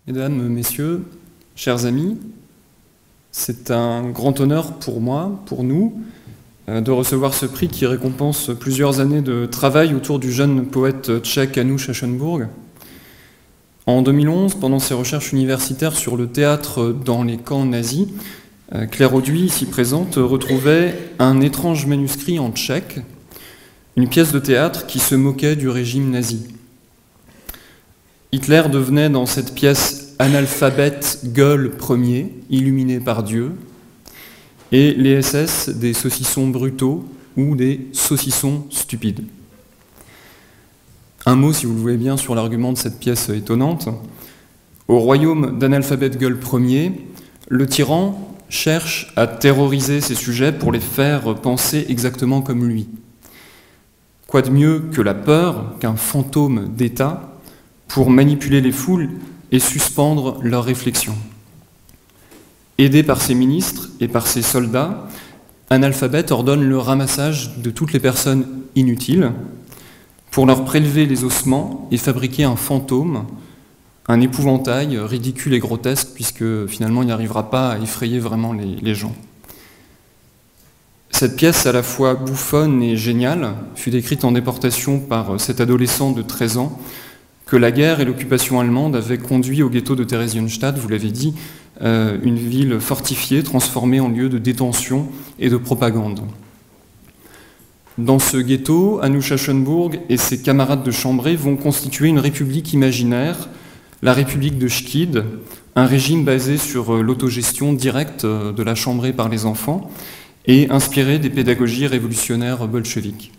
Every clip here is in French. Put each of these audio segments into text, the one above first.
Mesdames, Messieurs, chers amis, c'est un grand honneur pour moi, pour nous, de recevoir ce prix qui récompense plusieurs années de travail autour du jeune poète tchèque Janusz Aschenburg. En 2011, pendant ses recherches universitaires sur le théâtre dans les camps nazis, Claire Auduit, ici présente, retrouvait un étrange manuscrit en tchèque, une pièce de théâtre qui se moquait du régime nazi. Hitler devenait dans cette pièce analphabète gueule premier, illuminé par Dieu, et les SS des saucissons brutaux ou des saucissons stupides. Un mot, si vous le voulez bien, sur l'argument de cette pièce étonnante. Au royaume d'analphabète gueule premier, le tyran cherche à terroriser ses sujets pour les faire penser exactement comme lui. Quoi de mieux que la peur, qu'un fantôme d'État, pour manipuler les foules et suspendre leurs réflexions. Aidé par ses ministres et par ses soldats, Analphabète ordonne le ramassage de toutes les personnes inutiles pour leur prélever les ossements et fabriquer un fantôme, un épouvantail ridicule et grotesque, puisque finalement il n'arrivera pas à effrayer vraiment les gens. Cette pièce, à la fois bouffonne et géniale, fut décrite en déportation par cet adolescent de 13 ans que la guerre et l'occupation allemande avaient conduit au ghetto de Theresienstadt, vous l'avez dit, une ville fortifiée, transformée en lieu de détention et de propagande. Dans ce ghetto, Janusz Aschenburg et ses camarades de chambrée vont constituer une république imaginaire, la République de Schkid, un régime basé sur l'autogestion directe de la chambrée par les enfants et inspiré des pédagogies révolutionnaires bolcheviques.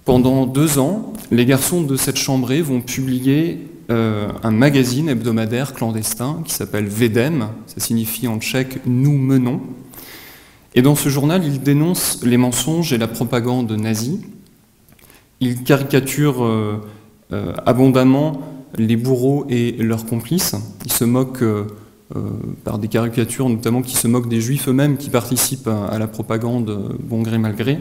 Pendant 2 ans, les garçons de cette chambrée vont publier un magazine hebdomadaire clandestin qui s'appelle Vedem, ça signifie en tchèque « nous menons ». Et dans ce journal, ils dénoncent les mensonges et la propagande nazie. Ils caricaturent abondamment les bourreaux et leurs complices. Ils se moquent par des caricatures notamment qui se moquent des juifs eux-mêmes qui participent à la propagande bon gré mal gré.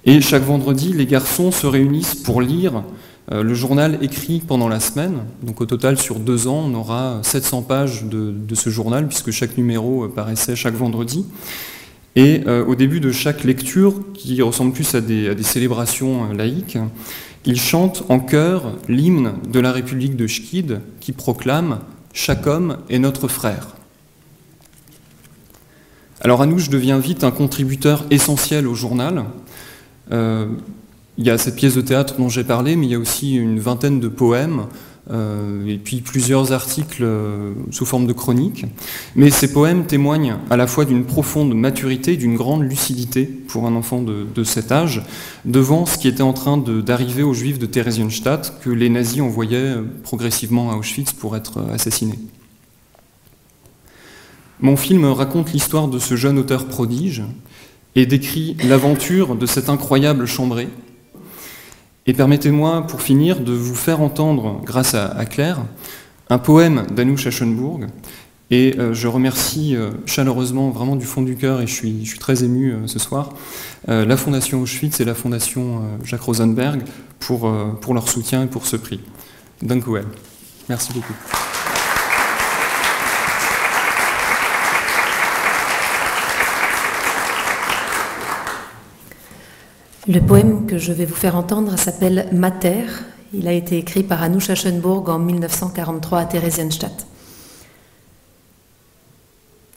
Et chaque vendredi, les garçons se réunissent pour lire le journal écrit pendant la semaine. Donc au total, sur 2 ans, on aura 700 pages de ce journal, puisque chaque numéro paraissait chaque vendredi. Et au début de chaque lecture, qui ressemble plus à des célébrations laïques, ils chantent en chœur l'hymne de la République de Schkid, qui proclame « Chaque homme est notre frère ». Alors Janusz devient vite un contributeur essentiel au journal. Il y a cette pièce de théâtre dont j'ai parlé, mais il y a aussi une vingtaine de poèmes et puis plusieurs articles sous forme de chroniques. Mais ces poèmes témoignent à la fois d'une profonde maturité, d'une grande lucidité pour un enfant de cet âge, devant ce qui était en train d'arriver aux Juifs de Theresienstadt, que les nazis envoyaient progressivement à Auschwitz pour être assassinés. Mon film raconte l'histoire de ce jeune auteur prodige et décrit l'aventure de cette incroyable chambrée. Et permettez-moi, pour finir, de vous faire entendre, grâce à Claire, un poème d'Janusz Aschenburg. Et je remercie chaleureusement, vraiment du fond du cœur, et je suis très ému ce soir, la Fondation Auschwitz et la Fondation Jacques Rosenberg pour leur soutien et pour ce prix. Danke well. Merci beaucoup. Le poème que je vais vous faire entendre s'appelle « Mater ». Il a été écrit par Janusz Aschenburg en 1943 à Theresienstadt.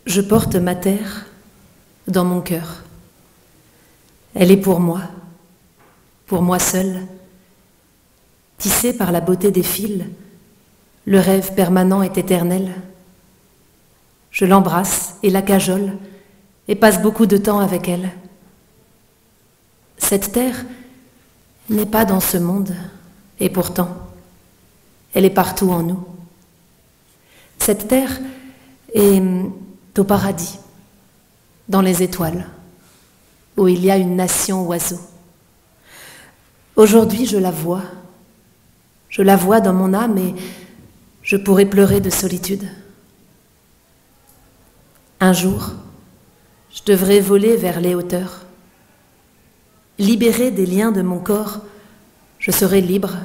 Je porte Mater dans mon cœur. Elle est pour moi seule, tissée par la beauté des fils, le rêve permanent est éternel. Je l'embrasse et la cajole et passe beaucoup de temps avec elle. Cette terre n'est pas dans ce monde, et pourtant, elle est partout en nous. Cette terre est au paradis, dans les étoiles, où il y a une nation oiseau. Aujourd'hui, je la vois dans mon âme et je pourrais pleurer de solitude. Un jour, je devrais voler vers les hauteurs. Libéré des liens de mon corps, je serai libre,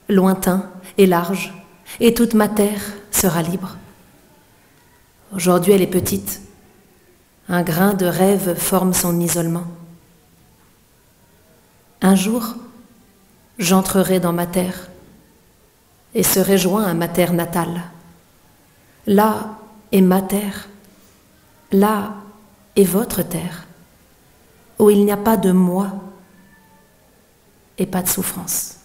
lointain et large, et toute ma terre sera libre. Aujourd'hui elle est petite, un grain de rêve forme son isolement. Un jour, j'entrerai dans ma terre et serai joint à ma terre natale. Là est ma terre, là est votre terre, où il n'y a pas de moi et pas de souffrance.